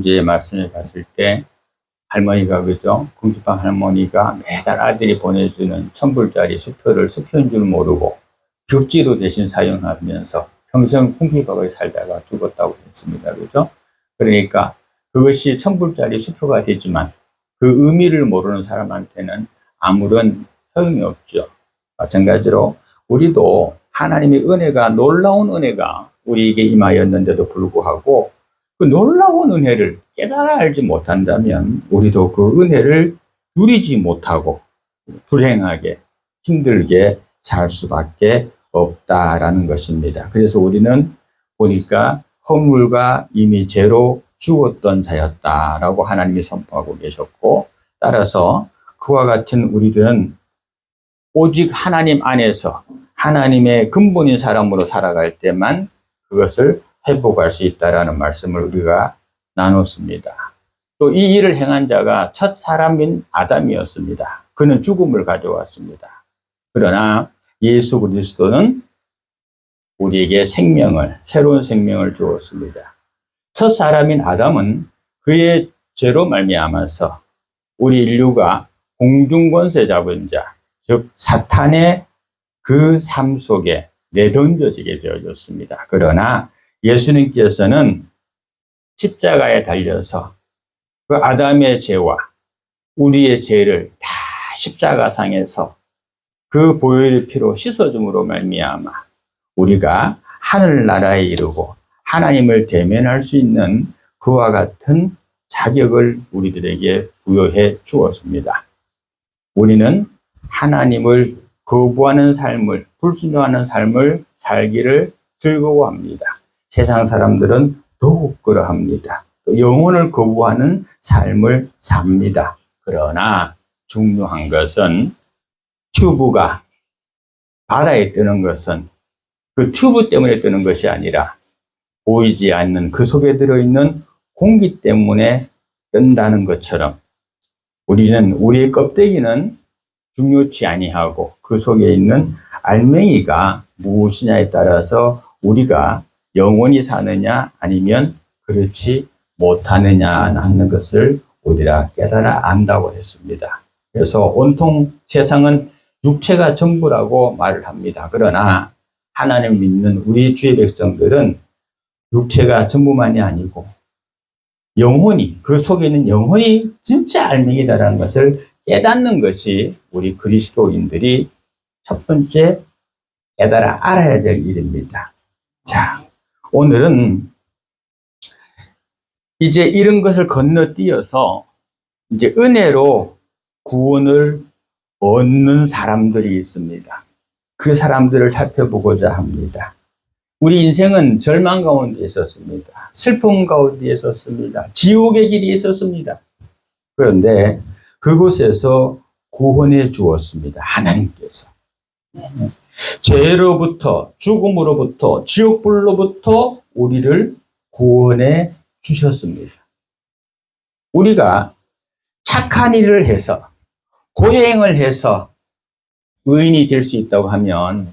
이제 말씀을 봤을 때 할머니가 그죠? 궁시팡 할머니가 매달 아들이 보내주는 1,000불짜리 수표를 수표인 줄 모르고 벽지로 대신 사용하면서 평생 궁핍하게 살다가 죽었다고 했습니다. 그죠? 그러니까 그것이 1,000불짜리 수표가 되지만 그 의미를 모르는 사람한테는 아무런 소용이 없죠. 마찬가지로 우리도 하나님의 은혜가, 놀라운 은혜가 우리에게 임하였는데도 불구하고 그 놀라운 은혜를 깨달아 알지 못한다면 우리도 그 은혜를 누리지 못하고 불행하게 힘들게 살 수밖에 없다라는 것입니다. 그래서 우리는 보니까 허물과 이미 죄로 죽었던 자였다라고 하나님이 선포하고 계셨고, 따라서 그와 같은 우리들은 오직 하나님 안에서 하나님의 근본인 사람으로 살아갈 때만 그것을 회복할 수 있다라는 말씀을 우리가 나눴습니다. 또 이 일을 행한 자가 첫 사람인 아담이었습니다. 그는 죽음을 가져왔습니다. 그러나 예수 그리스도는 우리에게 생명을, 새로운 생명을 주었습니다. 첫 사람인 아담은 그의 죄로 말미암아서 우리 인류가 공중권세 잡은 자, 즉 사탄의 그 삶 속에 내던져지게 되어졌습니다. 그러나 예수님께서는 십자가에 달려서 그 아담의 죄와 우리의 죄를 다 십자가상에서 그 보혈의 피로 씻어줌으로 말미암아 우리가 하늘나라에 이르고 하나님을 대면할 수 있는 그와 같은 자격을 우리들에게 부여해 주었습니다. 우리는 하나님을 거부하는 삶을, 불순종하는 삶을 살기를 즐거워합니다. 세상 사람들은 더욱 그러합니다. 영혼을 거부하는 삶을 삽니다. 그러나 중요한 것은 튜브가 바다에 뜨는 것은 그 튜브 때문에 뜨는 것이 아니라 보이지 않는 그 속에 들어있는 공기 때문에 뜬다는 것처럼 우리는, 우리의 껍데기는 중요치 아니하고 그 속에 있는 알맹이가 무엇이냐에 따라서 우리가 영원히 사느냐 아니면 그렇지 못하느냐 하는 것을 우리가 깨달아 안다고 했습니다. 그래서 온통 세상은 육체가 전부라고 말을 합니다. 그러나 하나님 믿는 우리 주의 백성들은 육체가 전부만이 아니고 영혼이, 그 속에 있는 영혼이 진짜 알맹이다라는 것을 깨닫는 것이 우리 그리스도인들이 첫 번째 깨달아 알아야 될 일입니다. 자, 오늘은 이제 이런 것을 건너뛰어서 이제 은혜로 구원을 얻는 사람들이 있습니다. 그 사람들을 살펴보고자 합니다. 우리 인생은 절망 가운데 있었습니다. 슬픔 가운데 있었습니다. 지옥의 길이 있었습니다. 그런데 그곳에서 구원해 주었습니다. 하나님께서. 죄로부터, 죽음으로부터, 지옥불로부터 우리를 구원해 주셨습니다. 우리가 착한 일을 해서, 고행을 해서 의인이 될 수 있다고 하면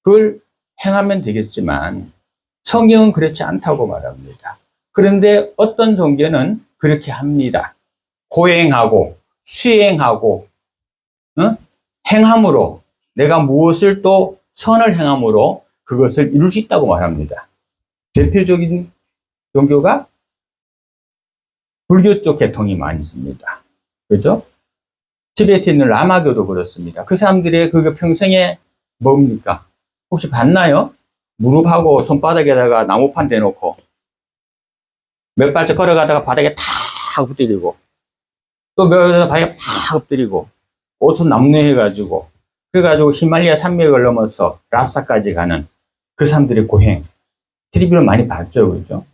그걸 행하면 되겠지만 성경은 그렇지 않다고 말합니다. 그런데 어떤 종교는 그렇게 합니다. 고행하고 수행하고 행함으로, 내가 무엇을 또 선을 행함으로 그것을 이룰 수 있다고 말합니다. 대표적인 종교가 불교 쪽 계통이 많이 있습니다. 그렇죠? 티베트에 있는 라마교도 그렇습니다. 그 사람들의 그 평생에 뭡니까? 혹시 봤나요? 무릎하고 손바닥에다가 나무판 대놓고 몇 발짝 걸어가다가 바닥에 탁 엎드리고 또 몇 발짝 바닥에 팍 엎드리고 옷은 남루해가지고 그래가지고 히말라야 산맥을 넘어서 라사까지 가는 그 사람들의 고행, TV를 많이 봤죠, 그렇죠?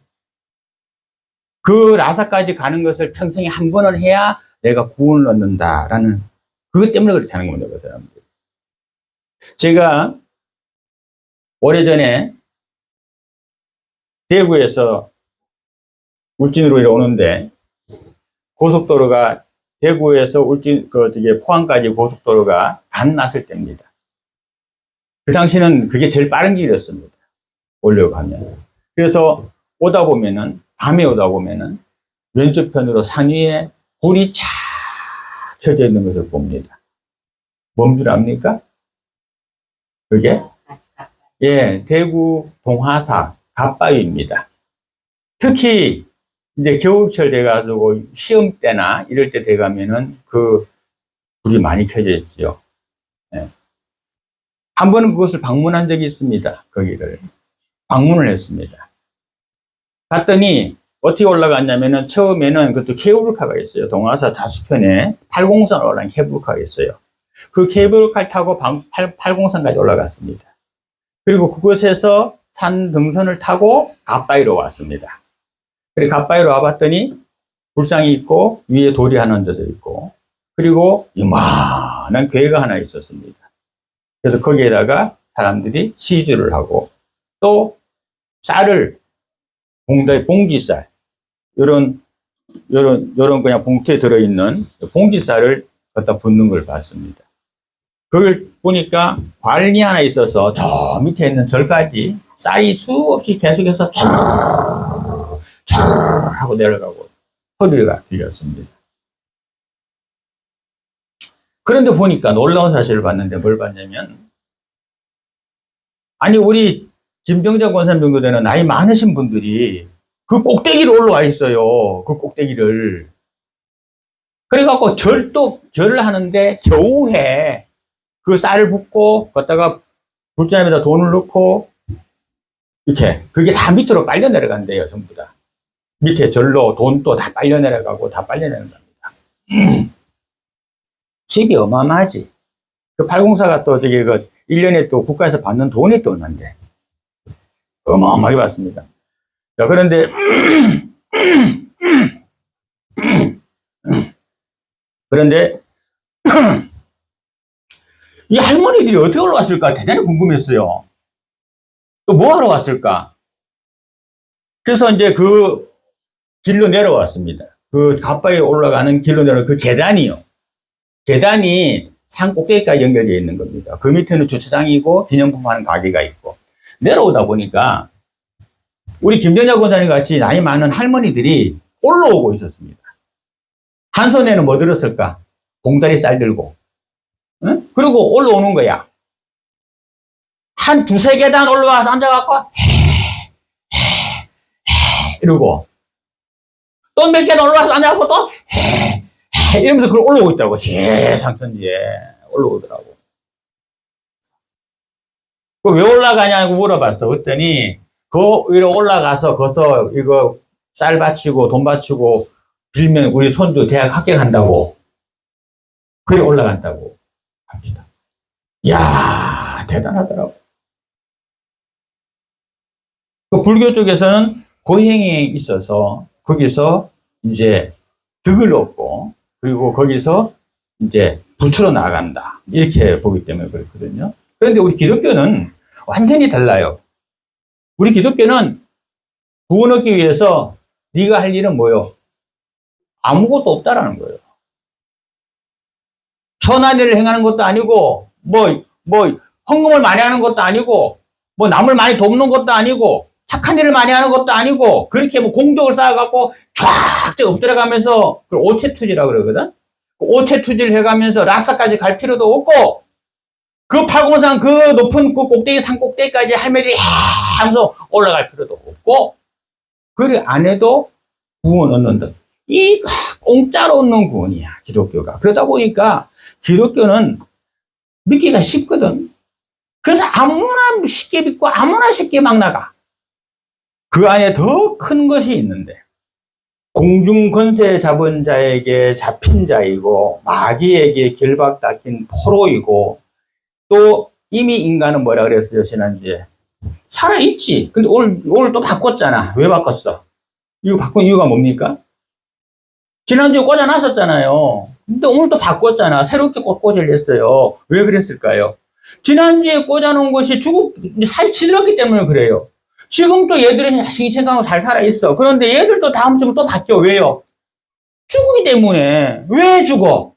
그 라사까지 가는 것을 평생에 한 번은 해야 내가 구원을 얻는다라는 그것 때문에 그렇게 하는 겁니다, 그 사람들. 제가 오래전에 대구에서 울진으로 오는데 고속도로가 대구에서 울진, 포항까지 고속도로가 반 났을 때입니다. 그 당시는 그게 제일 빠른 길이었습니다. 오려고 하면. 그래서 오다 보면은 밤에 오다 보면은 왼쪽 편으로 산 위에 불이 쫙 켜져 있는 것을 봅니다. 뭔 줄 압니까? 그게? 예, 대구 동화사 갓바위입니다. 특히 이제 겨울철 돼가지고 시험 때나 이럴 때 돼가면은 그 불이 많이 켜져 있죠. 예. 한 번은 그것을 방문한 적이 있습니다. 거기를 방문을 했습니다. 갔더니 어떻게 올라갔냐면은 처음에는 그것도 케이블카가 있어요. 동화사 좌수편에 803 올라간 케이블카가 있어요. 그 케이블카를 타고 803까지 올라갔습니다. 그리고 그곳에서 산 등선을 타고 갓바위로 왔습니다. 그리고 갓바위로 와봤더니 불상이 있고 위에 돌이 하나 얹어져 있고 그리고 이만한 괴가 하나 있었습니다. 그래서 거기에다가 사람들이 시주를 하고 또 쌀을 봉지쌀 요런 그냥 봉투에 들어있는 봉지쌀을 갖다 붓는 걸 봤습니다. 그걸 보니까 관이 하나 있어서 저 밑에 있는 절까지 쌀이 수없이 계속해서 촤 하고 내려가고 소리가 들렸습니다. 그런데 보니까 놀라운 사실을 봤는데 뭘 봤냐면 아니 우리 김병자 권사님 정도 되는 나이 많으신 분들이 그 꼭대기로 올라와 있어요. 그 꼭대기를. 그래갖고 절을 하는데 겨우해 그 쌀을 붓고 걷다가 불잔에다 돈을 넣고 이렇게 그게 다 밑으로 빨려 내려간대요. 전부 다. 밑에 절로 돈도 다 빨려 내려가고 다 빨려 내려갑니다. 집이 어마어마하지. 그 804가 또 저기 그 1년에 또 국가에서 받는 돈이 또 얼마인데. 어마어마하게 받습니다. 자, 그런데, 이 할머니들이 어떻게 올라왔을까 대단히 궁금했어요. 또 뭐 하러 왔을까? 그래서 이제 그 길로 내려왔습니다. 그 갓바위에 올라가는 길로 내려온 그 계단이요. 계단이 산 꼭대기까지 연결되어 있는 겁니다. 그 밑에는 주차장이고 기념품 하는 가게가 있고. 내려오다 보니까 우리 김정자 권사님 같이 나이 많은 할머니들이 올라오고 있었습니다. 한 손에는 뭐 들었을까? 봉다리 쌀 들고. 응? 그리고 올라오는 거야. 한 두세 계단 올라와서 앉아갖고 이러고 또 몇 계단 올라와서 앉아갖고 또 이러면서 그걸 올라오고 있더라고. 세상 천지에 올라오더라고. 왜 올라가냐고 물어봤어. 그랬더니 그 위로 올라가서 거기서 이거 쌀 바치고 돈 바치고 빌면 우리 손주 대학 합격한다고. 그래 올라간다고 합니다. 이야, 대단하더라고. 그 불교 쪽에서는 고행에 있어서 거기서 이제 득을 얻고 그리고 거기서 이제 부처로 나아간다. 이렇게 보기 때문에 그렇거든요. 그런데 우리 기독교는 완전히 달라요. 우리 기독교는 구원 얻기 위해서 네가 할 일은 뭐요? 아무것도 없다라는 거예요. 선한 일을 행하는 것도 아니고 헌금을 많이 하는 것도 아니고 남을 많이 돕는 것도 아니고 착한 일을 많이 하는 것도 아니고 그렇게 공덕을 쌓아갖고 쫙 엎드려가면서 그걸 오체투지라고 그러거든. 오체투지를 해가면서 라싸까지 갈 필요도 없고 그 803 그 높은 그 꼭대기 산 꼭대기까지 할매들이 하면서 올라갈 필요도 없고 그리 안 해도 구원 얻는다. 이 공짜로 얻는 구원이야 기독교가. 그러다 보니까 기독교는 믿기가 쉽거든. 그래서 아무나 쉽게 믿고 아무나 쉽게 막 나가. 그 안에 더 큰 것이 있는데 공중 권세 잡은 자에게 잡힌 자이고 마귀에게 길박 닦인 포로이고 또 이미 인간은 뭐라 그랬어요 지난주에? 살아있지. 근데 오늘 또 바꿨잖아. 왜 바꿨어? 이거 바꾼 이유가 뭡니까? 지난주에 꽂아놨었잖아요. 근데 오늘 또 바꿨잖아. 새롭게 꽂아냈어요. 왜 그랬을까요? 지난주에 꽂아놓은 것이 살이 치들었기 때문에 그래요. 지금 또 얘들은 싱싱하고 잘 살아있어. 그런데 얘들도 다음 주면 또 바뀌어. 왜요? 죽기 때문에. 왜 죽어?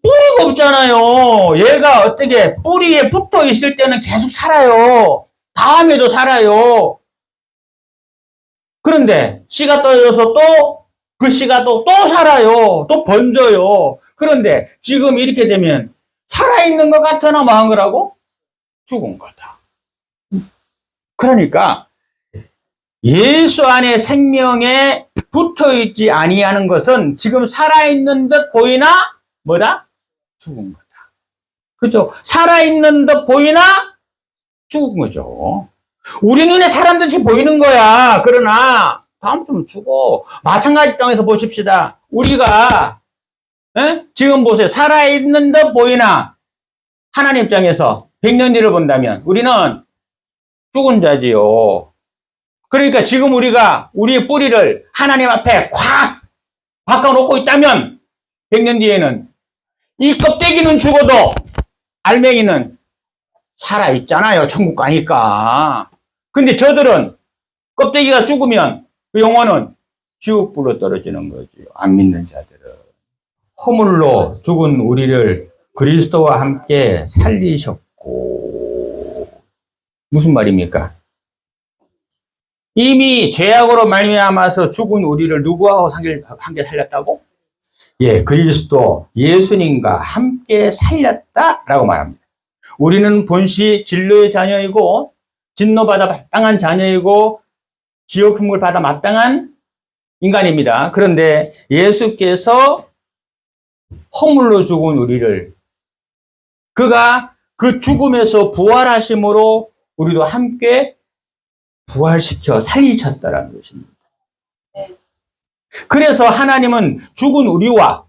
뿌리가 없잖아요. 얘가 어떻게 뿌리에 붙어 있을 때는 계속 살아요. 다음에도 살아요. 그런데 씨가 떨어져서 또 그 씨가 또 살아요. 또 번져요. 그런데 지금 이렇게 되면 살아있는 것 같으나 뭐한 거라고? 죽은 거다. 그러니까 예수 안에 생명에 붙어있지 아니하는 것은 지금 살아있는 듯 보이나 뭐다? 죽은 거다. 그죠? 살아있는 듯 보이나 죽은 거죠. 우리 눈에 사람 듯이 보이는 거야. 그러나 다음 주면 죽어. 마찬가지 입장에서 보십시다. 우리가 지금 보세요. 살아있는 듯 보이나 하나님 입장에서 100년 뒤를 본다면 우리는 죽은 자지요. 그러니까 지금 우리가 우리의 뿌리를 하나님 앞에 콱 바꿔놓고 있다면 100년 뒤에는 이 껍데기는 죽어도 알맹이는 살아있잖아요. 천국 가니까. 근데 저들은 껍데기가 죽으면 그 영혼은 지옥불로 떨어지는 거죠. 안 믿는 자들은. 허물로 죽은 우리를 그리스도와 함께 살리셨고. 무슨 말입니까? 이미 죄악으로 말미암아서 죽은 우리를 누구하고 함께 살렸다고? 예, 그리스도 예수님과 함께 살렸다라고 말합니다. 우리는 본시 진노의 자녀이고 진노받아 마땅한 자녀이고 지옥 흉을 받아 마땅한 인간입니다. 그런데 예수께서 허물로 죽은 우리를 그가 그 죽음에서 부활하심으로 우리도 함께 부활시켜 살리셨다라는 것입니다. 그래서 하나님은 죽은 우리와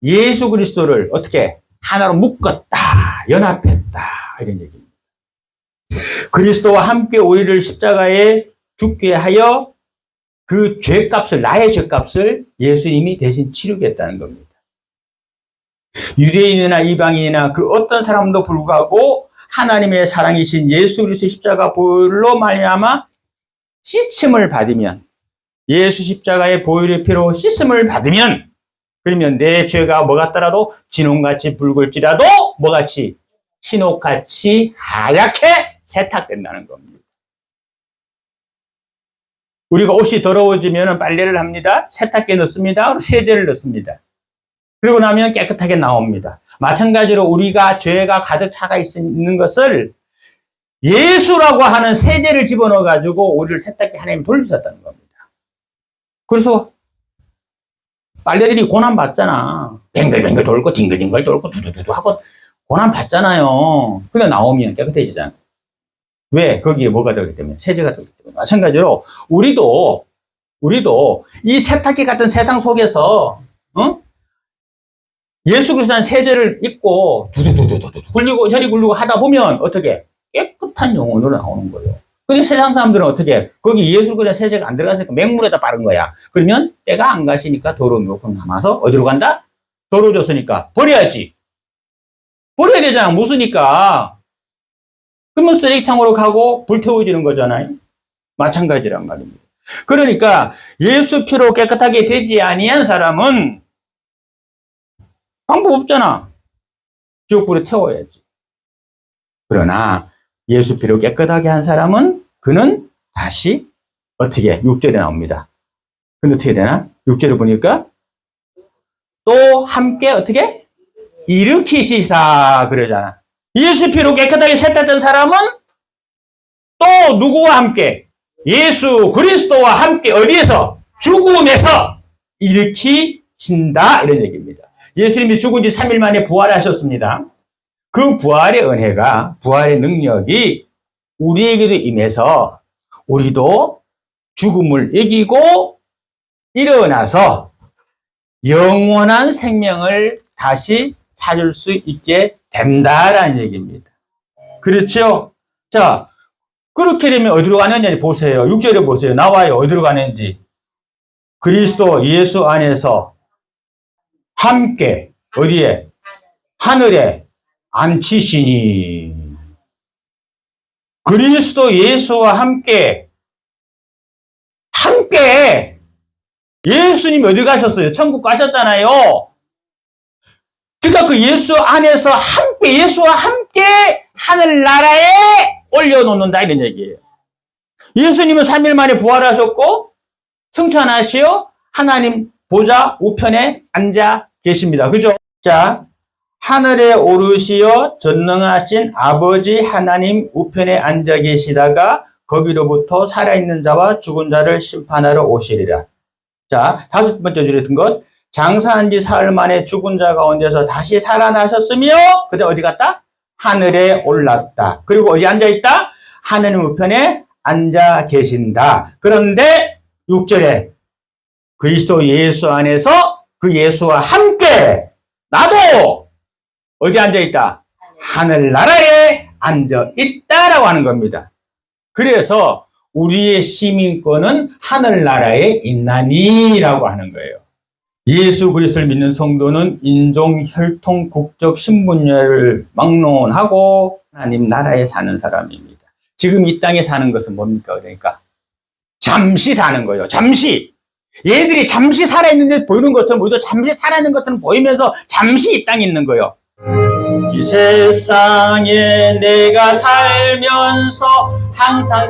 예수 그리스도를 어떻게 하나로 묶었다, 연합했다 이런 얘기입니다. 그리스도와 함께 우리를 십자가에 죽게 하여 그 죄값을, 나의 죄값을 예수님이 대신 치르겠다는 겁니다. 유대인이나 이방인이나 그 어떤 사람도 불구하고 하나님의 사랑이신 예수 그리스도의 십자가 보혈로 말미암아 씻음을 받으면, 예수 십자가의 보혈의 피로 씻음을 받으면, 그러면 내 죄가 뭐 같더라도 진홍같이 붉을지라도 뭐같이? 흰옷같이 하얗게 세탁된다는 겁니다. 우리가 옷이 더러워지면 빨래를 합니다. 세탁기에 넣습니다. 세제를 넣습니다. 그리고 나면 깨끗하게 나옵니다. 마찬가지로 우리가 죄가 가득 차가 있는 것을 예수라고 하는 세제를 집어넣어 가지고 우리를 세탁기 하나님이 돌리셨다는 겁니다. 그래서 빨래들이 고난 받잖아. 뱅글뱅글 돌고 딩글딩글 돌고 두두두두 하고 고난 받잖아요. 근데 나오면 깨끗해지잖아. 왜? 거기에 뭐가 들어가기 때문에? 세제가 들어가기 때문에. 마찬가지로 우리도 이 세탁기 같은 세상 속에서 예수 그리스도의 세제를 입고 두두두두두 굴리고 저리 굴리고 하다 보면 어떻게? 깨끗한 영혼으로 나오는 거예요. 근데 세상 사람들은 어떻게? 거기 예수 그리스도의 세제가 안 들어갔으니까 맹물에다 바른 거야. 그러면 때가 안 가시니까 더러운 요금 남아서 어디로 간다? 더러워졌으니까 버려야지. 버려야 되잖아. 무수니까. 그러면 쓰레기통으로 가고 불태워지는 거잖아요. 마찬가지란 말입니다. 그러니까 예수 피로 깨끗하게 되지 아니한 사람은 방법 없잖아. 지옥불에 태워야지. 그러나 예수 피로 깨끗하게 한 사람은 그는 다시 어떻게 6절에 나옵니다. 근데 어떻게 되나? 6절에 보니까 또 함께 어떻게? 일으키시사 그러잖아. 예수 피로 깨끗하게 세탁된 사람은 또 누구와 함께? 예수 그리스도와 함께 어디에서? 죽음에서 일으키신다 이런 얘기입니다. 예수님이 죽은 지 3일 만에 부활하셨습니다. 그 부활의 은혜가, 부활의 능력이 우리에게도 임해서 우리도 죽음을 이기고 일어나서 영원한 생명을 다시 찾을 수 있게 된다라는 얘기입니다. 그렇죠? 자, 그렇게 되면 어디로 가는지 보세요. 6절에 보세요. 나와요. 어디로 가는지. 그리스도 예수 안에서 함께 어디에? 하늘에 앉히시니. 그리스도 예수와 함께 예수님이 어디 가셨어요? 천국 가셨잖아요. 그러니까 그 예수 안에서 함께, 예수와 함께 하늘나라에 올려놓는다 이런 얘기예요. 예수님은 3일 만에 부활하셨고 승천하시어 하나님 보좌 우편에 앉아 계십니다. 그죠? 자, 하늘에 오르시어 전능하신 아버지 하나님 우편에 앉아 계시다가 거기로부터 살아있는 자와 죽은 자를 심판하러 오시리라. 자, 다섯 번째 줄에 든 것. 장사한 지 사흘 만에 죽은 자 가운데서 다시 살아나셨으며, 그다음 어디 갔다? 하늘에 올랐다. 그리고 어디 앉아 있다? 하나님 우편에 앉아 계신다. 그런데 6절에 그리스도 예수 안에서 그 예수와 함께 나도 어디 앉아 있다? 하늘나라에 앉아 있다라고 하는 겁니다. 그래서 우리의 시민권은 하늘나라에 있나니라고 하는 거예요. 예수 그리스도를 믿는 성도는 인종, 혈통, 국적, 신분을 막론하고 하나님 나라에 사는 사람입니다. 지금 이 땅에 사는 것은 뭡니까? 그러니까 잠시 사는 거예요. 잠시. 얘들이 잠시 살아있는데 보이는 것처럼 우리도 잠시 살아있는 것처럼 보이면서 잠시 이 땅에 있는 거예요. 이 세상에 내가 살면서 항상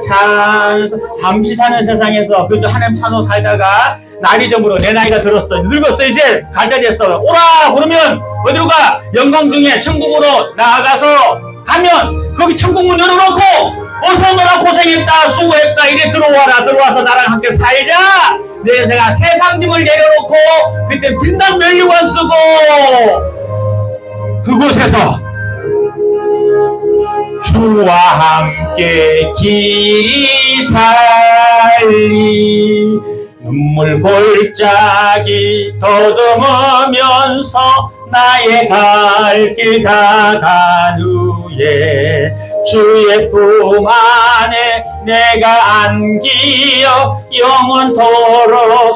잠시 사는 세상에서 그래도 하나님 찾아 살다가 날이 저물어 내 나이가 들었어. 늙었어. 이제 갈 때 됐어. 오라! 그러면 어디로 가? 영광 중에 천국으로 나아가서 가면 거기 천국문 열어놓고 어서 오너라 고생했다 수고했다 이래 들어와라. 들어와서 나랑 함께 살자. 내가 세상 짐을 내려놓고 그때 빛난 면류관 쓰고 그곳에서 주와 함께 길이 살리 눈물 골짜기 더듬으면서 나의 갈 길 다간 후에 주의 품 안에 내가 안기어 영원토록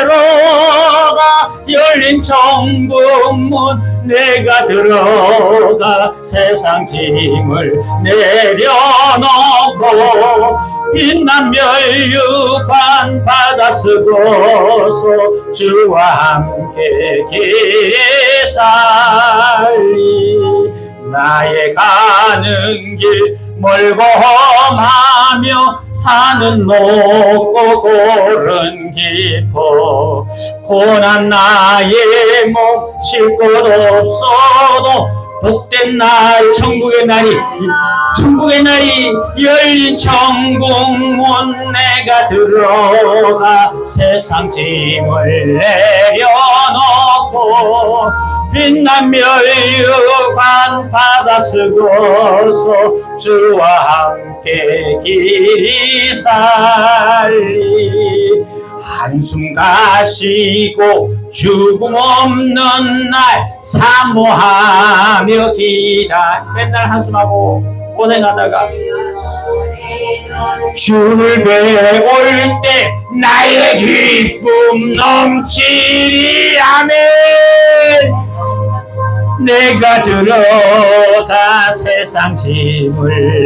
살래로가 열린 천국문 내가 들어가 세상 짐을 내려놓고 빛난 면류관 받아 쓰고서 주와 함께 길에 살리 나의 가는 길 멀고 험하며 산은 높고 골은 깊어 고난 나의 몸 쉴 곳 없어도 복된 날 천국의 날이 열린 천국문 내가 들어가 세상 짐을 내려놓고 빛난 면류관 받아 쓰고서 주와 함께 길이 살리 한숨 가시고 죽음 없는 날 사모하며 맨날 한숨하고 고생하다가 주를 배울 때 나의 기쁨 넘치리 아멘. 내가 들어가 세상 짐을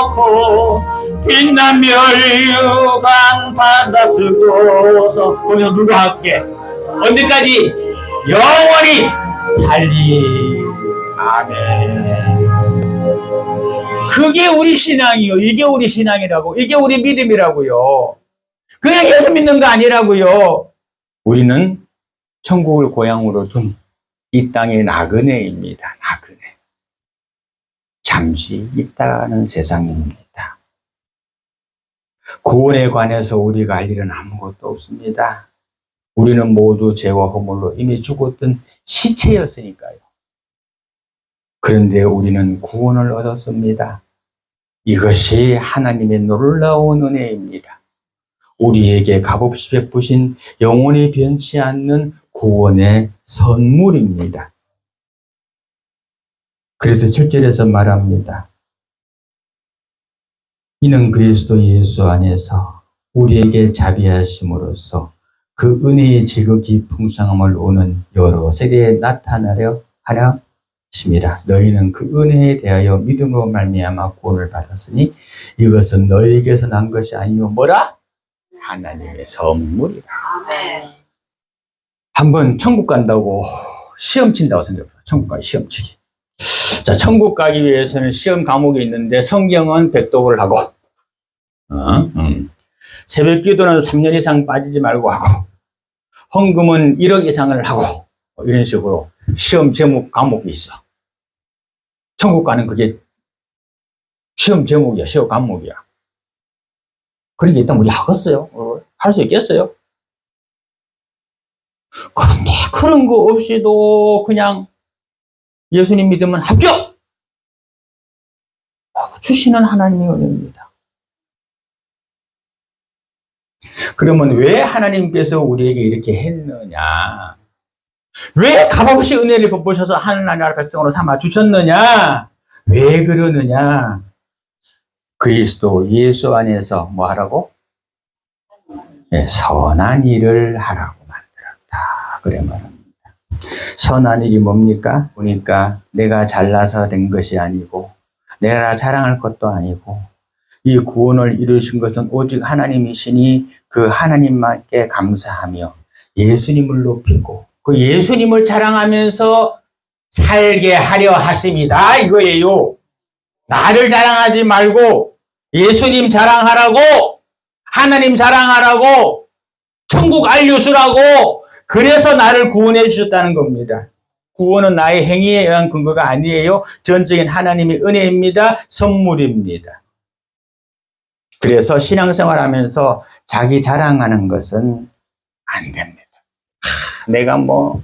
내려놓고 빛난 면류관 받아 쓰고서 거기서 누가 할게 언제까지 영원히 살리 아멘. 그게 우리 신앙이요. 이게 우리 신앙이라고. 이게 우리 믿음이라고요. 그냥 예수 믿는 거 아니라고요. 우리는 천국을 고향으로 둔 이 땅의 나그네입니다. 나그네. 잠시 있다가는 세상입니다. 구원에 관해서 우리가 할 일은 아무것도 없습니다. 우리는 모두 죄와 허물로 이미 죽었던 시체였으니까요. 그런데 우리는 구원을 얻었습니다. 이것이 하나님의 놀라운 은혜입니다. 우리에게 값없이 베푸신 영원히 변치 않는 구원의 선물입니다. 그래서 7절에서 말합니다. 이는 그리스도 예수 안에서 우리에게 자비하심으로써 그 은혜의 지극히 풍성함을 오는 여러 세대에 나타나려 하려 심이라. 너희는 그 은혜에 대하여 믿음으로 말미암아 구원을 받았으니 이것은 너희에게서 난 것이 아니요 뭐라? 하나님의 선물이라. 아멘. 한번 천국 간다고 시험 친다고 생각해요. 천국 가기 시험 치기. 자, 천국 가기 위해서는 시험 과목이 있는데 성경은 백독을 하고 새벽 기도는 3년 이상 빠지지 말고 하고, 헌금은 1억 이상을 하고, 이런 식으로 시험 제목 과목이 있어. 천국 가는 그게 시험 제목이야, 시험 과목이야. 그런 게 있다면 우리 하겠어요? 할 수 있겠어요? 그런데 그런 거 없이도 그냥 예수님 믿으면 합격! 주시는 하나님의 은혜입니다. 그러면 왜 하나님께서 우리에게 이렇게 했느냐? 왜 값없이 은혜를 베푸셔서 하나님 나라 백성으로 삼아 주셨느냐? 왜 그러느냐? 그리스도 예수 안에서 뭐 하라고? 네, 선한 일을 하라고 만들었다. 그래 말합니다. 선한 일이 뭡니까? 보니까 내가 잘나서 된 것이 아니고 내가 자랑할 것도 아니고 이 구원을 이루신 것은 오직 하나님이시니 그 하나님께 감사하며 예수님을 높이고 그 예수님을 자랑하면서 살게 하려 하심이다 이거예요. 나를 자랑하지 말고 예수님 자랑하라고, 하나님 자랑하라고, 천국 알려주라고, 그래서 나를 구원해 주셨다는 겁니다. 구원은 나의 행위에 의한 근거가 아니에요. 전적인 하나님의 은혜입니다. 선물입니다. 그래서 신앙생활 하면서 자기 자랑하는 것은 안 됩니다. 내가 뭐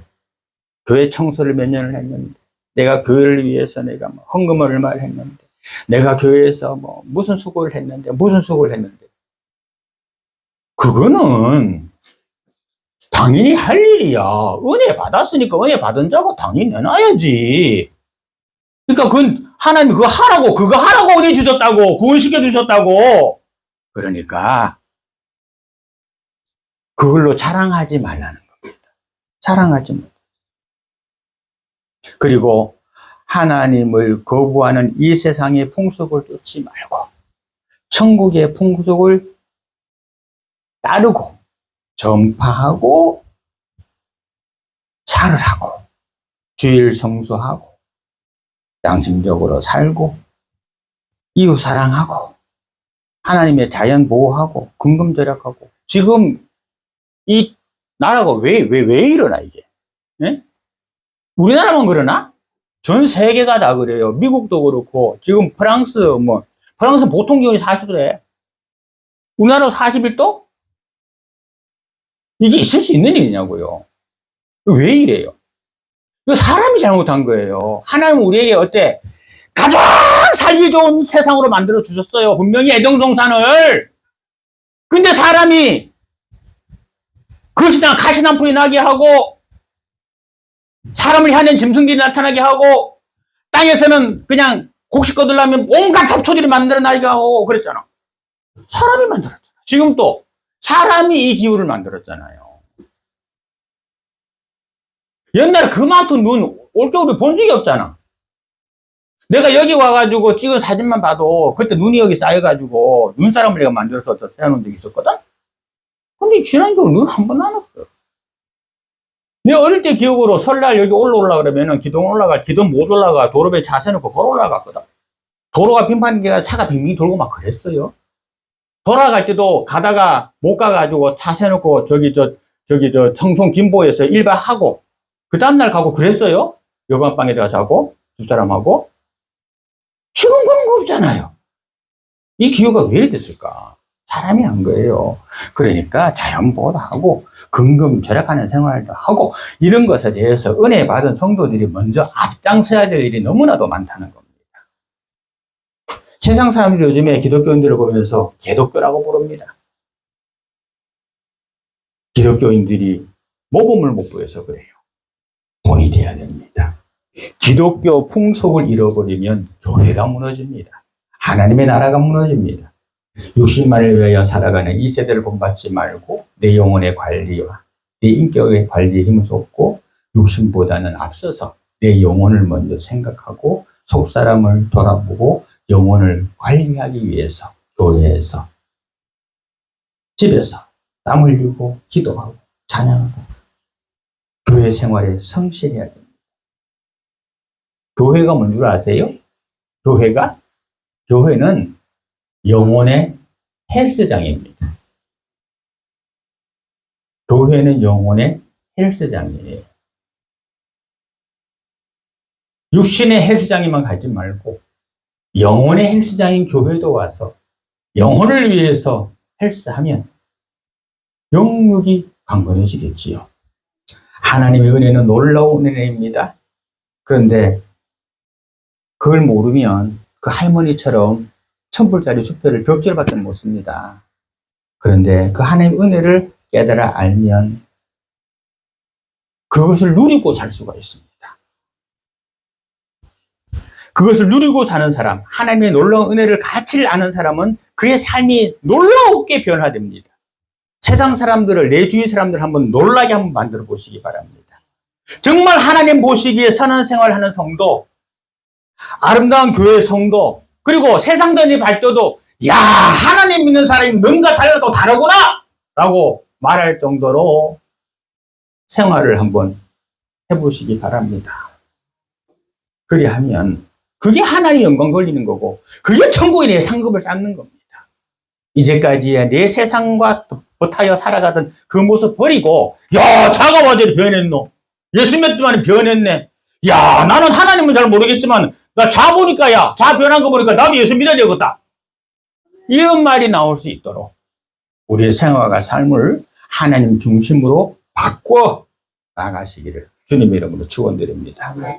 교회 청소를 몇 년을 했는데, 내가 교회를 위해서 내가 뭐 헌금을 얼마를 했는데, 내가 교회에서 뭐 무슨 수고를 했는데, 무슨 수고를 했는데. 그거는 당연히 할 일이야. 은혜 받았으니까 은혜 받은 자가 당연히 내놔야지. 그러니까 그건 하나님 그거 하라고 은혜 주셨다고, 구원시켜 주셨다고. 그러니까 그걸로 자랑하지 말라는 겁니다. 자랑하지 말. 그리고 하나님을 거부하는 이 세상의 풍속을 쫓지 말고 천국의 풍속을 따르고 전파하고 살으라고, 주일 성수하고 양심적으로 살고 이웃 사랑하고 하나님의 자연 보호하고 근검절약하고. 지금 이 나라가 왜 이러나 이게? 네? 우리나라만 그러나? 전 세계가 다 그래요. 미국도 그렇고 지금 프랑스 보통 기온이 40도래. 우리나라 41도? 이게 있을 수 있는 일이냐고요. 왜 이래요? 이거 사람이 잘못한 거예요. 하나님은 우리에게 어때? 가장 살기 좋은 세상으로 만들어 주셨어요. 분명히 애동동산을. 근데 사람이 그것이나 가시난풀이 나게 하고 사람을 향한 짐승들이 나타나게 하고 땅에서는 그냥 곡식 거두려면 온갖 잡초들이 만들어 나게 하고 그랬잖아. 사람이 만들었잖아. 지금 또 사람이 이 기후를 만들었잖아요. 옛날에 그만큼 눈 올겨울에 본 적이 없잖아. 내가 여기 와가지고 찍은 사진만 봐도 그때 눈이 여기 쌓여가지고 눈사람을 내가 만들어서 세워놓은 적이 있었거든? 근데 지난 겨울 눈 한 번도 안 왔어요. 내가 어릴 때 기억으로 설날 여기 올라오려고 그러면은 기도 못 올라가 도로에 차 세놓고 걸어 올라갔거든. 도로가 빙판기가 차가 빙빙 돌고 막 그랬어요. 돌아갈 때도 가다가 못 가가지고 차 세놓고 저기 청송 김포에서 1박 하고 그 다음날 가고 그랬어요. 여관방에다가 자고 집사람하고. 지금 그런 거 없잖아요. 이 기후가 왜 됐을까? 사람이 한 거예요. 그러니까 자연보호하고 근검 절약하는 생활도 하고 이런 것에 대해서 은혜 받은 성도들이 먼저 앞장서야 될 일이 너무나도 많다는 겁니다. 세상 사람들이 요즘에 기독교인들을 보면서 개독교라고 부릅니다. 기독교인들이 모범을 못 보여서 그래요. 본이 돼야 됩니다. 기독교 풍속을 잃어버리면 교회가 무너집니다. 하나님의 나라가 무너집니다. 육신만을 위하여 살아가는 이 세대를 본받지 말고 내 영혼의 관리와 내 인격의 관리에 힘을 쏟고 육신보다는 앞서서 내 영혼을 먼저 생각하고 속사람을 돌아보고 영혼을 관리하기 위해서 교회에서 집에서 땀 흘리고 기도하고 찬양하고 교회 생활에 성실해야 됩니다. 교회가 뭔 줄 아세요? 교회는 영혼의 헬스장입니다. 교회는 영혼의 헬스장이에요. 육신의 헬스장에만 가지 말고 영혼의 헬스장인 교회도 와서 영혼을 위해서 헬스하면 영육이 강건해지겠지요. 하나님의 은혜는 놀라운 은혜입니다. 그런데 그걸 모르면 그 할머니처럼 천불짜리 수표를 벽지를밖에 못 씁니다. 그런데 그 하나님의 은혜를 깨달아 알면 그것을 누리고 살 수가 있습니다. 그것을 누리고 사는 사람, 하나님의 놀라운 은혜를 가치를 아는 사람은 그의 삶이 놀라웠게 변화됩니다. 세상 사람들을, 내 주위 사람들을 한번 놀라게 한번 만들어 보시기 바랍니다. 정말 하나님 보시기에 선한 생활하는 성도, 아름다운 교회 성도, 그리고 세상적인 발도도 야, 하나님 믿는 사람이 뭔가 달라도 다르구나! 라고 말할 정도로 생활을 한번 해보시기 바랍니다. 그리하면 그게 하나의 영광 걸리는 거고 그게 천국에 내 상급을 쌓는 겁니다. 이제까지의 내 세상과 버타여 살아가던 그 모습 버리고 야, 자가 완전히 변했노. 예수 몇 주 만에 변했네. 야, 나는 하나님은 잘 모르겠지만 나 자 보니까 자 변한 거 보니까 나도 예수 믿어야 되겠다. 이런 말이 나올 수 있도록 우리의 생활과 삶을 하나님 중심으로 바꿔 나가시기를 주님의 이름으로 축원드립니다.